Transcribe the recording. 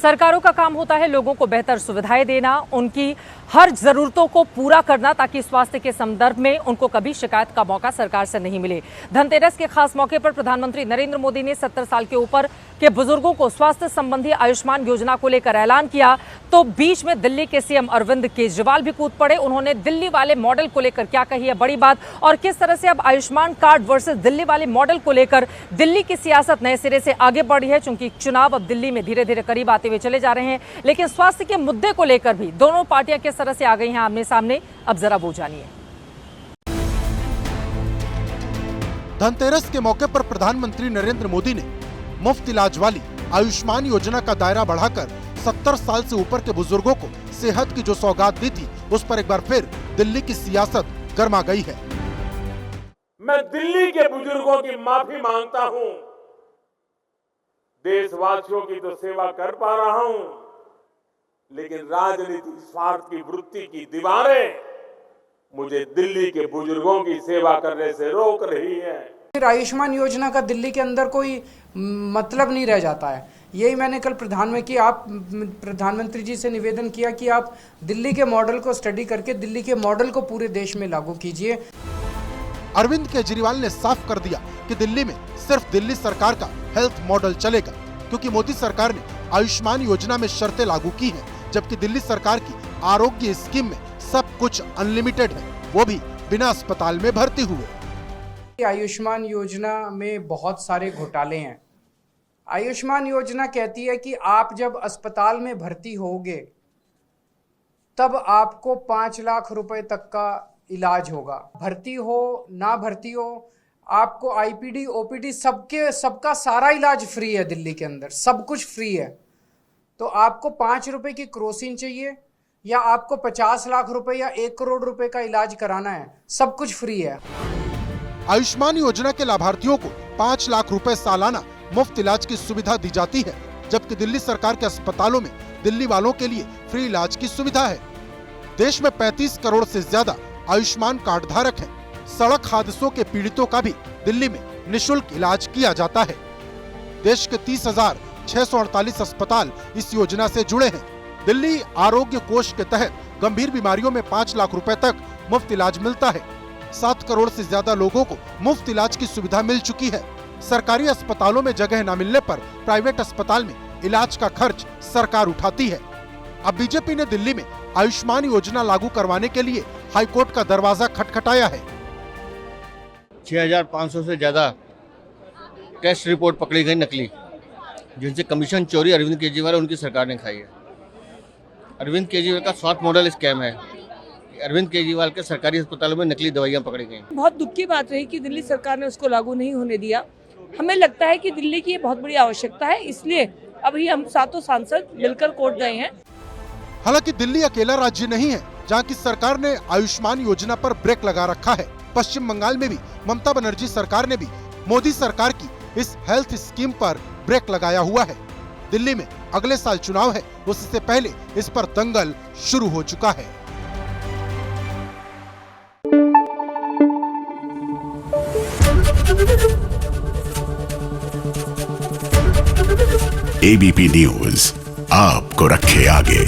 सरकारों का काम होता है लोगों को बेहतर सुविधाएं देना, उनकी हर जरूरतों को पूरा करना ताकि स्वास्थ्य के संदर्भ में उनको कभी शिकायत का मौका सरकार से नहीं मिले। धनतेरस के खास मौके पर प्रधानमंत्री नरेंद्र मोदी ने 70 साल के ऊपर के बुजुर्गों को स्वास्थ्य संबंधी आयुष्मान योजना को लेकर ऐलान किया तो बीच में दिल्ली के सीएम अरविंद केजरीवाल भी कूद पड़े। उन्होंने दिल्ली वाले मॉडल को लेकर क्या कही है बड़ी बात और किस तरह से अब आयुष्मान कार्ड वर्सेस दिल्ली वाले मॉडल को लेकर दिल्ली की सियासत नए सिरे से आगे बढ़ी है, चूंकि चुनाव अब दिल्ली में धीरे धीरे करीब आते हुए चले जा रहे हैं, लेकिन स्वास्थ्य के मुद्दे को लेकर भी दोनों पार्टियां किस तरह से आ गई हैं आमने सामने, अब जरा वो जानिए। धनतेरस के मौके पर प्रधानमंत्री नरेंद्र मोदी ने मुफ्त इलाज वाली आयुष्मान योजना का दायरा बढ़ाकर 70 साल से ऊपर के बुजुर्गों को सेहत की जो सौगात दी थी उस पर एक बार फिर दिल्ली की सियासत गर्मा गई है। मैं दिल्ली के बुजुर्गों की माफी मांगता हूं। देशवासियों की तो सेवा कर पा रहा हूं, लेकिन राजनीतिक स्वार्थ की वृत्ति की दीवारें मुझे दिल्ली के बुजुर्गों की सेवा करने से रोक रही है। फिर आयुष्मान योजना का दिल्ली के अंदर कोई मतलब नहीं रह जाता है। यही मैंने कल प्रधानमंत्री जी से निवेदन किया कि आप दिल्ली के मॉडल को स्टडी करके दिल्ली के मॉडल को पूरे देश में लागू कीजिए। अरविंद केजरीवाल ने साफ कर दिया कि दिल्ली में सिर्फ दिल्ली सरकार का हेल्थ मॉडल चलेगा, क्योंकि मोदी सरकार ने आयुष्मान योजना में शर्तें लागू की हैं, जबकि दिल्ली सरकार की आरोग्य स्कीम में सब कुछ अनलिमिटेड है, वो भी बिना अस्पताल में भर्ती हुए। आयुष्मान योजना में बहुत सारे घोटाले हैं। आयुष्मान योजना कहती है कि आप जब अस्पताल में भर्ती होगे तब आपको 5 लाख रुपए तक का इलाज होगा। भर्ती हो ना भर्ती हो, आपको आईपीडी ओपीडी सबका सारा इलाज फ्री है। दिल्ली के अंदर सब कुछ फ्री है। तो आपको 5 रुपए की क्रोसिन चाहिए या आपको 50 लाख रुपए या 1 करोड़ रुपए का इलाज कराना है, सब कुछ फ्री है। आयुष्मान योजना के लाभार्थियों को 5 लाख रुपए सालाना मुफ्त इलाज की सुविधा दी जाती है, जबकि दिल्ली सरकार के अस्पतालों में दिल्ली वालों के लिए फ्री इलाज की सुविधा है। देश में 35 करोड़ से ज्यादा आयुष्मान कार्ड धारक हैं। सड़क हादसों के पीड़ितों का भी दिल्ली में निशुल्क इलाज किया जाता है। देश के 30,648 अस्पताल इस योजना से जुड़े हैं। दिल्ली आरोग्य कोष के तहत गंभीर बीमारियों में 5 लाख रुपए तक मुफ्त इलाज मिलता है। 7 करोड़ से ज्यादा लोगों को मुफ्त इलाज की सुविधा मिल चुकी है। सरकारी अस्पतालों में जगह न मिलने पर प्राइवेट अस्पताल में इलाज का खर्च सरकार उठाती है। अब बीजेपी ने दिल्ली में आयुष्मान योजना लागू करवाने के लिए हाईकोर्ट का दरवाजा खटखटाया है। 6,500 से ज्यादा टेस्ट रिपोर्ट पकड़ी गई नकली, जिनसे कमीशन चोरी अरविंद केजरीवाल और उनकी सरकार ने खाई है। अरविंद केजरीवाल का स्वास्थ्य मॉडल स्कैम है। अरविंद केजरीवाल के सरकारी अस्पतालों में नकली दवाइयां पकड़ी गई। बहुत दुख की बात रही कि दिल्ली सरकार ने उसको लागू नहीं होने दिया। हमें लगता है कि दिल्ली की बहुत बड़ी आवश्यकता है, इसलिए अभी हम 7 सांसद मिलकर कोर्ट गए हैं। हालांकि दिल्ली अकेला राज्य नहीं है जहां की सरकार ने आयुष्मान योजना पर ब्रेक लगा रखा है। पश्चिम बंगाल में भी ममता बनर्जी सरकार ने भी मोदी सरकार की इस हेल्थ स्कीम पर ब्रेक लगाया हुआ है। दिल्ली में अगले साल चुनाव है, उससे पहले इस पर दंगल शुरू हो चुका है। एबीपी न्यूज आपको रखे आगे।